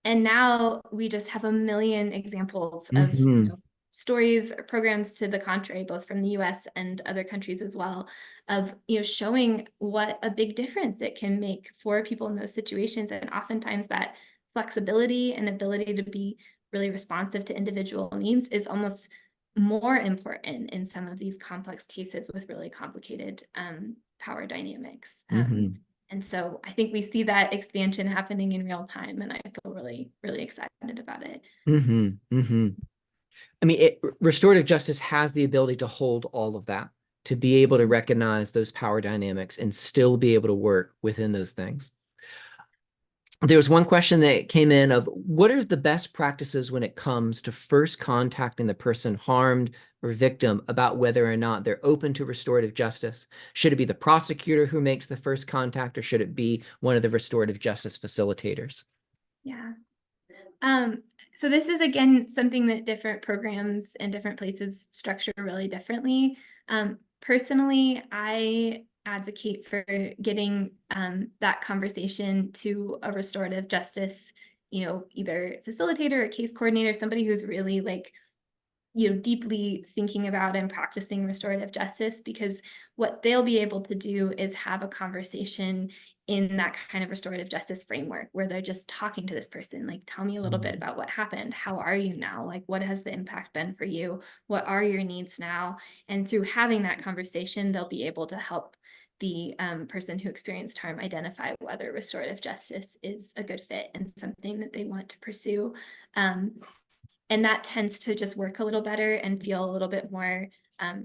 And now we just have a million examples of, Mm-hmm. stories or programs to the contrary, both from the US and other countries as well, of, showing what a big difference it can make for people in those situations. And oftentimes that flexibility and ability to be really responsive to individual needs is almost more important in some of these complex cases with really complicated power dynamics. Mm-hmm. And so I think we see that expansion happening in real time, and I feel really, really excited about it. Mm-hmm. Mm-hmm. I mean, restorative justice has the ability to hold all of that, to be able to recognize those power dynamics and still be able to work within those things. There was one question that came in of, what are the best practices when it comes to first contacting the person harmed or victim about whether or not they're open to restorative justice? Should it be the prosecutor who makes the first contact, or should it be one of the restorative justice facilitators? Yeah. So this is, again, something that different programs and different places structure really differently. Personally, I advocate for getting that conversation to a restorative justice, either facilitator or case coordinator, somebody who's really like, deeply thinking about and practicing restorative justice, because what they'll be able to do is have a conversation in that kind of restorative justice framework where they're just talking to this person, like, tell me a little bit about what happened. How are you now? Like, what has the impact been for you? What are your needs now? And through having that conversation, they'll be able to help the person who experienced harm identify whether restorative justice is a good fit and something that they want to pursue. And that tends to just work a little better and feel a little bit more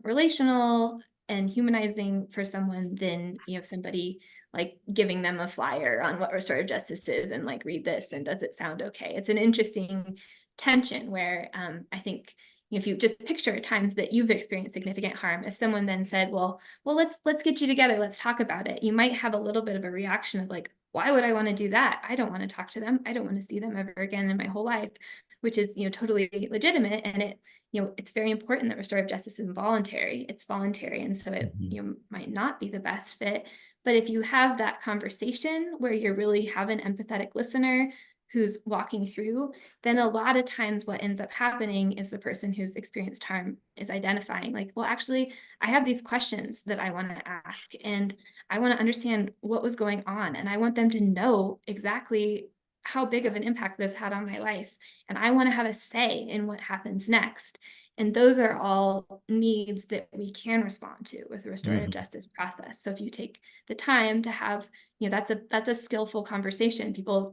relational and humanizing for someone than, somebody like giving them a flyer on what restorative justice is and like, read this and does it sound okay? It's an interesting tension where I think, if you just picture times that you've experienced significant harm, if someone then said, well, let's get you together, let's talk about it, you might have a little bit of a reaction of like, why would I want to do that? I don't want to talk to them. I don't want to see them ever again in my whole life, which is, totally legitimate. And it's very important that restorative justice is voluntary. It's voluntary. And so it, might not be the best fit. But if you have that conversation where you really have an empathetic listener who's walking through, then a lot of times what ends up happening is the person who's experienced harm is identifying like, well, actually, I have these questions that I want to ask, and I want to understand what was going on. And I want them to know exactly how big of an impact this had on my life. And I want to have a say in what happens next. And those are all needs that we can respond to with the restorative Mm-hmm. justice process. So if you take the time to have, that's a skillful conversation. People,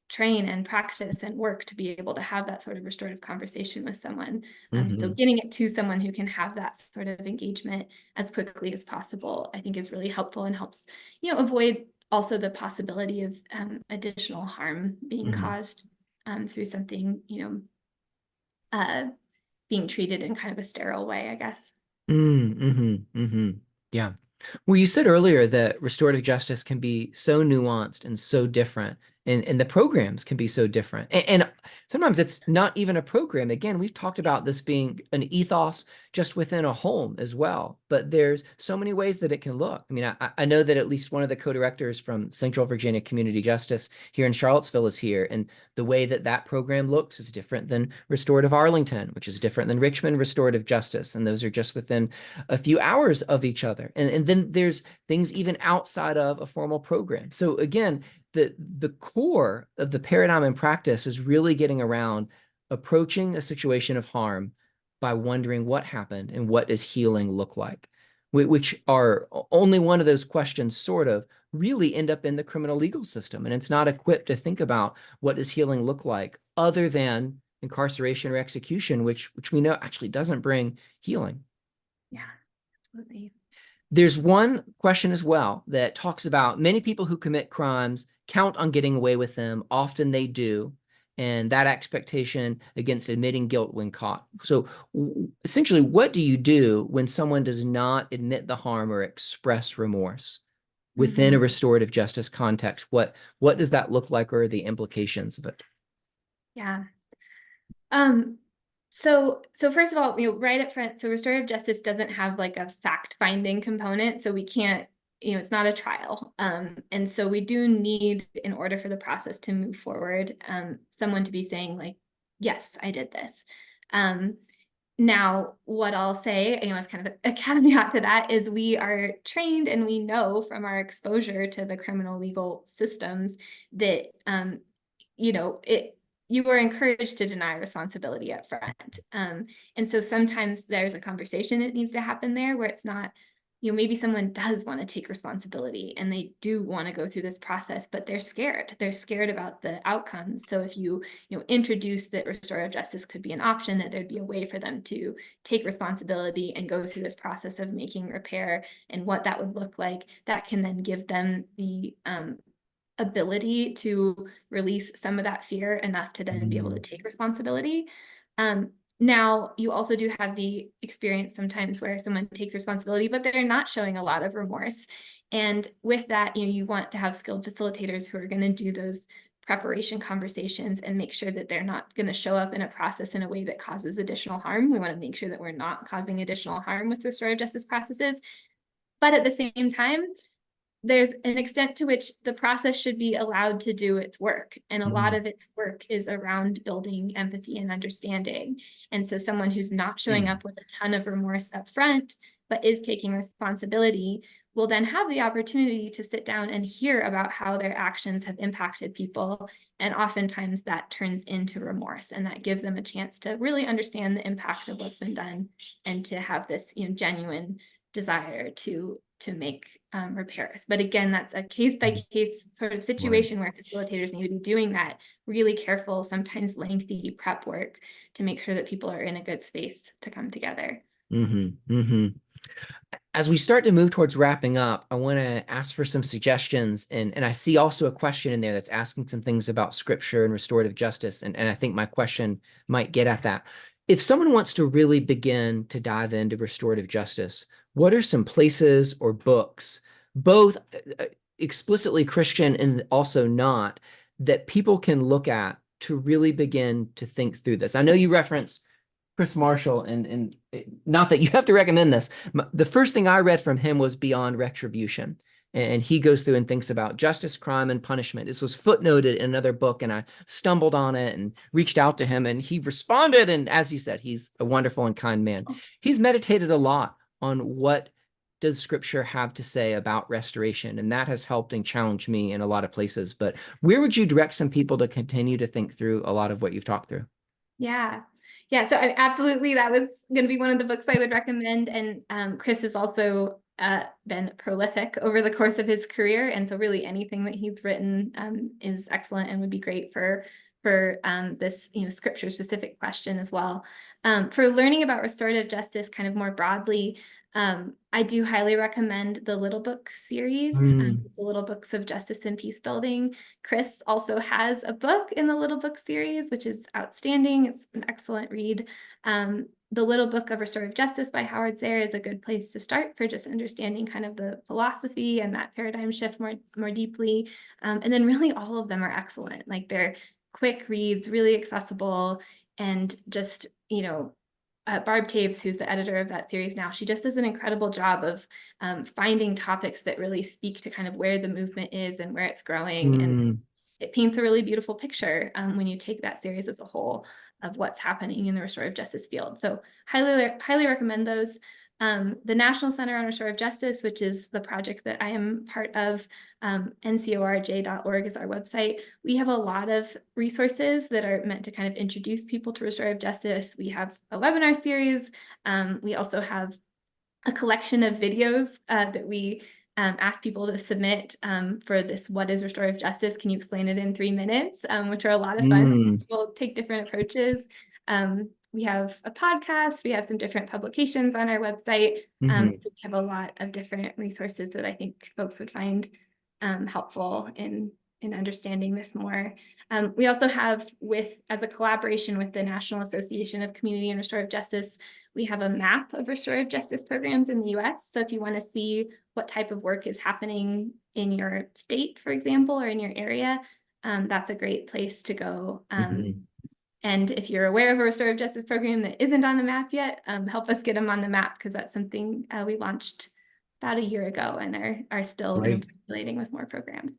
train and practice and work to be able to have that sort of restorative conversation with someone. So Mm-hmm. getting it to someone who can have that sort of engagement as quickly as possible, I think, is really helpful and helps, avoid also the possibility of additional harm being Mm-hmm. caused through something, uh, being treated in kind of a sterile way, I guess. Mm-hmm. Mm-hmm. Yeah. Well, you said earlier that restorative justice can be so nuanced and so different, and the programs can be so different. And sometimes it's not even a program. Again, we've talked about this being an ethos, just within a home as well. But there's so many ways that it can look. I mean, I know that at least one of the co-directors from Central Virginia Community Justice here in Charlottesville is here. And the way that that program looks is different than Restorative Arlington, which is different than Richmond Restorative Justice. And those are just within a few hours of each other. And then there's things even outside of a formal program. So again, the core of the paradigm in practice is really getting around approaching a situation of harm by wondering what happened and what does healing look like, which are only one of those questions sort of really end up in the criminal legal system. And it's not equipped to think about what does healing look like other than incarceration or execution, which we know actually doesn't bring healing. Yeah, absolutely. There's one question as well that talks about many people who commit crimes count on getting away with them. Often they do. And that expectation against admitting guilt when caught. So essentially, what do you do when someone does not admit the harm or express remorse within a restorative justice context? What does that look like, or are the implications of it? Yeah. So first of all, right up front, so restorative justice doesn't have like a fact-finding component, so we can't, it's not a trial. And so we do need, in order for the process to move forward, someone to be saying like, yes, I did this. Now, what I'll say, as kind of a caveat to that, is we are trained and we know from our exposure to the criminal legal systems that, you are encouraged to deny responsibility up front. And so sometimes there's a conversation that needs to happen there where it's not, maybe someone does want to take responsibility and they do want to go through this process, but they're scared. They're scared about the outcomes. So if you introduce that restorative justice could be an option, that there'd be a way for them to take responsibility and go through this process of making repair and what that would look like, that can then give them the ability to release some of that fear enough to then be able to take responsibility. Now, you also do have the experience sometimes where someone takes responsibility, but they're not showing a lot of remorse. And with that, you want to have skilled facilitators who are going to do those preparation conversations and make sure that they're not going to show up in a process in a way that causes additional harm. We want to make sure that we're not causing additional harm with restorative justice processes. But at the same time, there's an extent to which the process should be allowed to do its work. And a lot of its work is around building empathy and understanding. And so someone who's not showing up with a ton of remorse up front, but is taking responsibility, will then have the opportunity to sit down and hear about how their actions have impacted people. And oftentimes that turns into remorse, and that gives them a chance to really understand the impact of what's been done and to have this genuine desire to make repairs. But again, that's a case-by-case sort of situation where facilitators need to be doing that really careful, sometimes lengthy prep work to make sure that people are in a good space to come together. As we start to move towards wrapping up, I want to ask for some suggestions. And I see also a question in there that's asking some things about scripture and restorative justice. And I think my question might get at that. If someone wants to really begin to dive into restorative justice, what are some places or books, both explicitly Christian and also not, that people can look at to really begin to think through this? I know you referenced Chris Marshall, and not that you have to recommend this. The first thing I read from him was Beyond Retribution. And he goes through and thinks about justice, crime, and punishment. This was footnoted in another book, and I stumbled on it and reached out to him, and he responded. And as you said, he's a wonderful and kind man. He's meditated a lot on what does scripture have to say about restoration, and that has helped and challenged me in a lot of places. But where would you direct some people to continue to think through a lot of what you've talked through? Yeah. So absolutely, that was going to be one of the books I would recommend. And Chris has also been prolific over the course of his career. And so really anything that he's written is excellent and would be great for this scripture specific question as well. For learning about restorative justice kind of more broadly, I do highly recommend the Little Book series, the Little Books of Justice and Peace Building. Chris also has a book in the Little Book series, which is outstanding. It's an excellent read. The Little Book of Restorative Justice by Howard Zare is a good place to start for just understanding kind of the philosophy and that paradigm shift more deeply. And then really all of them are excellent. Like they're quick reads, really accessible, and just, Barb Taves, who's the editor of that series now, she just does an incredible job of finding topics that really speak to kind of where the movement is and where it's growing. And Mm, it paints a really beautiful picture when you take that series as a whole of what's happening in the restorative justice field. So highly recommend those. The National Center on Restorative Justice, which is the project that I am part of, ncorj.org is our website. We have a lot of resources that are meant to kind of introduce people to restorative justice. We have a webinar series. We also have a collection of videos that we ask people to submit for this "What is restorative justice? Can you explain it in 3 minutes?" Which are a lot of fun. mm, People take different approaches. We have a podcast. We have some different publications on our website. mhm, So we have a lot of different resources that I think folks would find helpful in understanding this more. We also have, as a collaboration with the National Association of Community and Restorative Justice, we have a map of restorative justice programs in the US. So if you want to see what type of work is happening in your state, for example, or in your area, that's a great place to go. mhm. And if you're aware of a restorative justice program that isn't on the map yet, help us get them on the map, because that's something we launched about a year ago and are still Great. populating with more programs.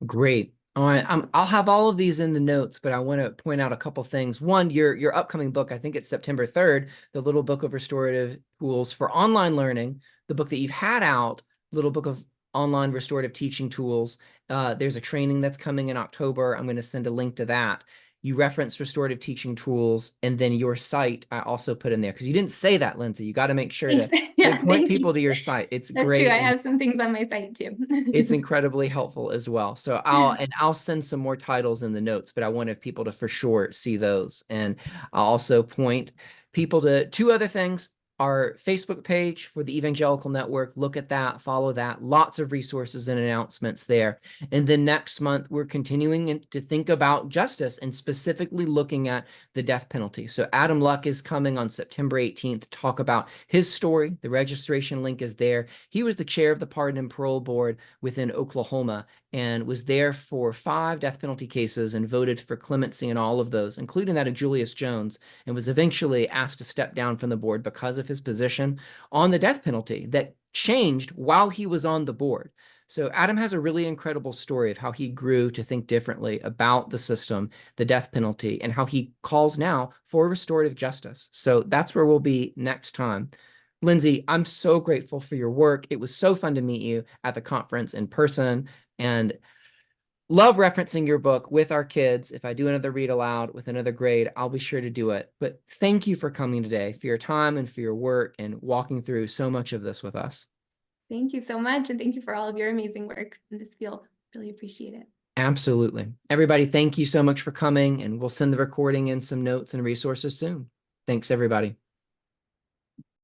Great. All right. I'll have all of these in the notes, but I want to point out a couple things. One, your upcoming book, I think it's September 3rd, The Little Book of Restorative Tools for Online Learning, the book that you've had out, Little Book of Online Restorative Teaching Tools. There's a training that's coming in October. I'm going to send a link to that. You reference restorative teaching tools, and then your site I also put in there, because you didn't say that, Lindsey. You got to make sure to Yeah, point thank people you. to your site. It's That's true. I great. And have some things on my site too. it's incredibly helpful as well. So I'll send some more titles in the notes, but I wanted people to for sure see those. And I'll also point people to two other things. Our Facebook page for the Evangelical Network, look at that, follow that. Lots of resources and announcements there. And then next month, we're continuing to think about justice and specifically looking at the death penalty. So Adam Luck is coming on September 18th to talk about his story. The registration link is there. He was the chair of the Pardon and Parole Board within Oklahoma and was there for 5 death penalty cases and voted for clemency in all of those, including that of Julius Jones, and was eventually asked to step down from the board because of his position on the death penalty that changed while he was on the board. So Adam has a really incredible story of how he grew to think differently about the system, the death penalty, and how he calls now for restorative justice. So that's where we'll be next time. Lindsey, I'm so grateful for your work. It was so fun to meet you at the conference in person, and love referencing your book with our kids. If I do another read aloud with another grade, I'll be sure to do it. But thank you for coming today, for your time and for your work and walking through so much of this with us. Thank you so much. And thank you for all of your amazing work in this field. Really appreciate it. Absolutely. Everybody, thank you so much for coming, and we'll send the recording and some notes and resources soon. Thanks, everybody.